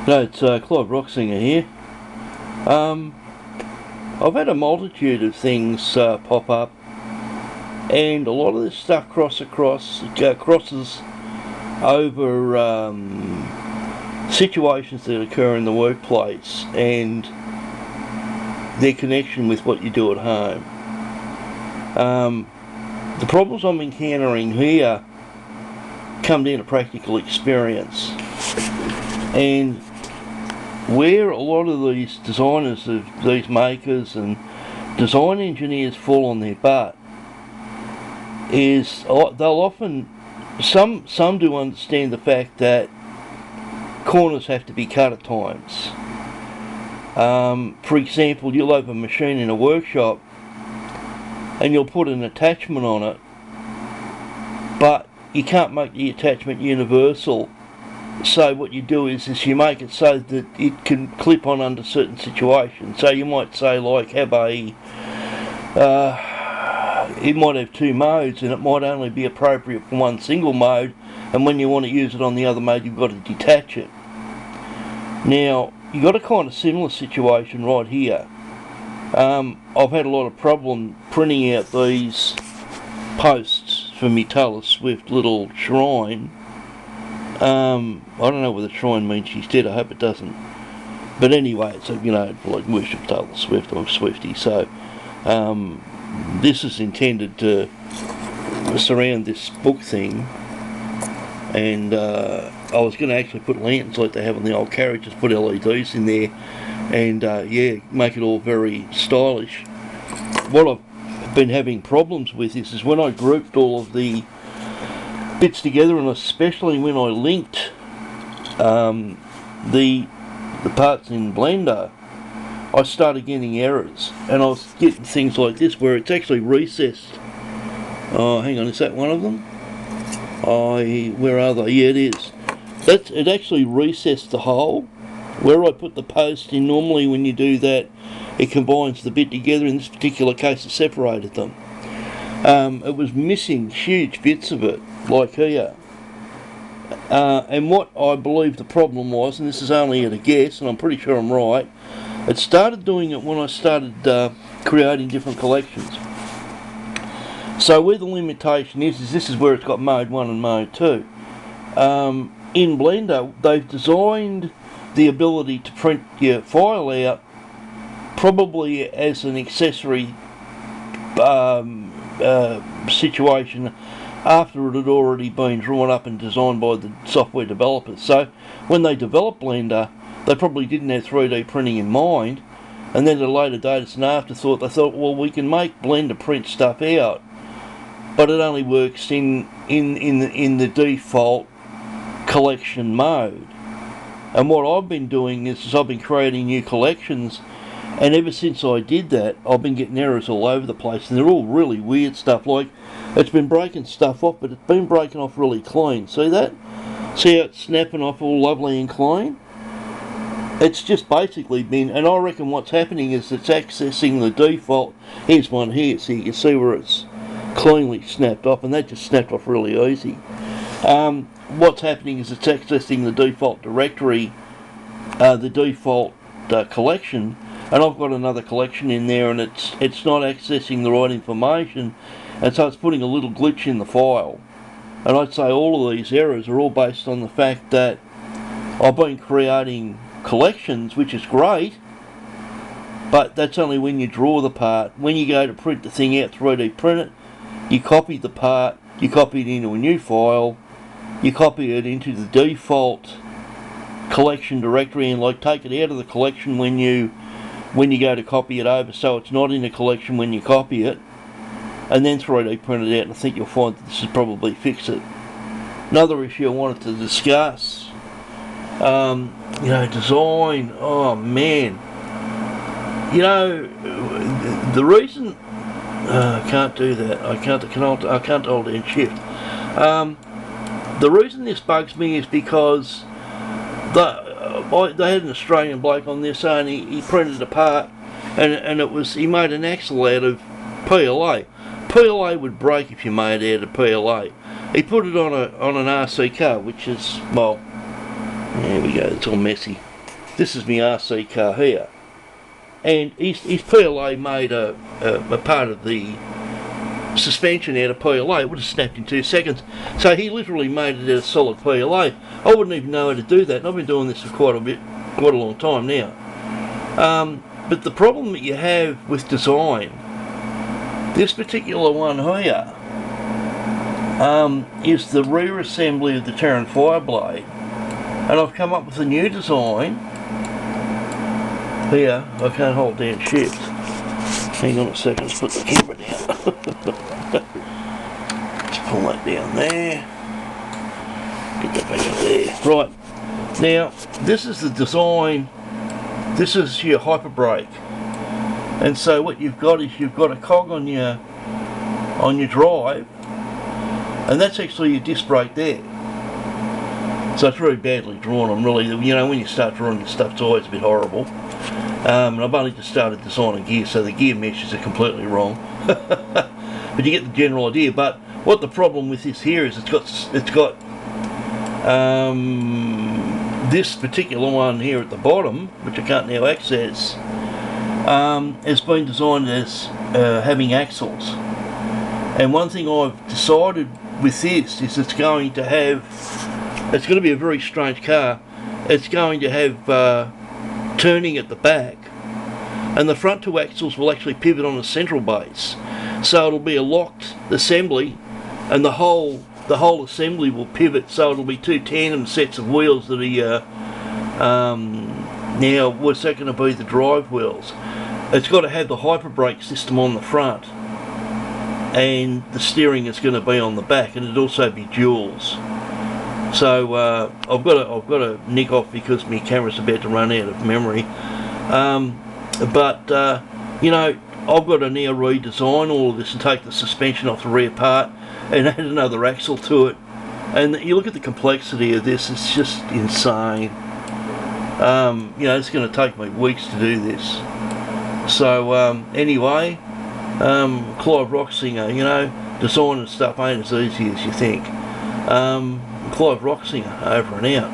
No, it's Clive Rocksinger here. I've had a multitude of things pop up, and a lot of this stuff crosses over situations that occur in the workplace and their connection with what you do at home. The problems I'm encountering here come down to practical experience, and where a lot of these designers, these makers and design engineers fall on their butt is they'll often, some do understand the fact that corners have to be cut at times. For example, you'll have a machine in a workshop and you'll put an attachment on it, but you can't make the attachment universal. So what you do is you make it so that it can clip on under certain situations. So you might say, like, have it might have two modes, and it might only be appropriate for one single mode, and when you want to use it on the other mode, you've got to detach it. Now, you've got a kind of similar situation right here. I've had a lot of problem printing out these posts for my Taylor Swift little shrine. I don't know what the shrine means she's dead, I hope it doesn't. But anyway, it's like worship Taylor Swift, I'm a Swiftie, so this is intended to surround this book thing, and I was going to actually put lanterns like they have on the old carriages, put LEDs in there, and make it all very stylish. What I've been having problems with is when I grouped all of the bits together, and especially when I linked the parts in Blender, I started getting errors, and I was getting things like this where it's actually recessed. Oh, hang on, is that one of them? Where are they? Yeah, it is. It actually recessed the hole where I put the post in. Normally when you do that, it combines the bit together. In this particular case, it separated them. It was missing huge bits of it, like here. And what I believe the problem was, and this is only at a guess, and I'm pretty sure I'm right, it started doing it when I started creating different collections. So where the limitation is this is where it's got mode 1 and mode 2. In Blender, they've designed the ability to print your file out probably as an accessory situation after it had already been drawn up and designed by the software developers. So when they developed Blender, they probably didn't have 3D printing in mind, and then at a later date it's an afterthought. They thought, well, we can make Blender print stuff out, but it only works in the default collection mode. And what I've been doing is I've been creating new collections, and ever since I did that, I've been getting errors all over the place, and they're all really weird stuff. Like, it's been breaking stuff off, but it's been breaking off really clean. See that? See how it's snapping off all lovely and clean? It's just basically been, and I reckon what's happening is it's accessing the default. Here's one here, so you can see where it's cleanly snapped off, and that just snapped off really easy. What's happening is it's accessing the default directory, the default collection, and I've got another collection in there, and it's not accessing the right information, and so it's putting a little glitch in the file. And I'd say all of these errors are all based on the fact that I've been creating collections, which is great, but that's only when you draw the part. When you go to print the thing out, 3D print it, you copy the part, you copy it into a new file, you copy it into the default collection directory, and like take it out of the collection when you go to copy it over, so it's not in a collection when you copy it, and then 3D print it out, and I think you'll find that this will probably fix it. Another issue I wanted to discuss, design. Oh man, the reason I can't do that. I can't hold down shift. The reason this bugs me is because they had an Australian bloke on there saying he printed a part, and he made an axle out of PLA. PLA would break if you made it out of PLA. He put it on an RC car, which is, well, there we go, it's all messy. this is my RC car here, and his PLA made a part of the suspension out of PLA. It would have snapped in 2 seconds. So he literally made it out of solid PLA. I wouldn't even know how to do that, and I've been doing this for quite a long time now. But the problem that you have with design, this particular one here, is the rear assembly of the Terran Fireblade, and I've come up with a new design. Here, I can't hold down shift. Hang on a second, let's put the camera down. Let's pull that down there. Get that back up there. Right, now this is the design. This is your hyper brake, and so what you've got is you've got a cog on your drive, and that's actually your disc brake there. So it's very badly drawn. I'm really, you know, when you start drawing this stuff, it's always a bit horrible. And I've only just started designing gear, so the gear meshes are completely wrong. But you get the general idea. But what the problem with this here is it's got this particular one here at the bottom, which I can't now access, has been designed as having axles. And one thing I've decided with this is it's going to be a very strange car. It's going to have turning at the back, and the front two axles will actually pivot on a central base, so it'll be a locked assembly, and the whole assembly will pivot, so it'll be two tandem sets of wheels that are now what's that going to be? The drive wheels. It's got to have the hyper brake system on the front, and the steering is going to be on the back, and it'll also be duals. So I've got to nick off because my camera's about to run out of memory. You know, I've got to now redesign all of this and take the suspension off the rear part and add another axle to it. And you look at the complexity of this; it's just insane. You know, it's going to take me weeks to do this. So anyway, Clive Rocksinger, you know, designing stuff ain't as easy as you think. Clive Rocksinger, over and out.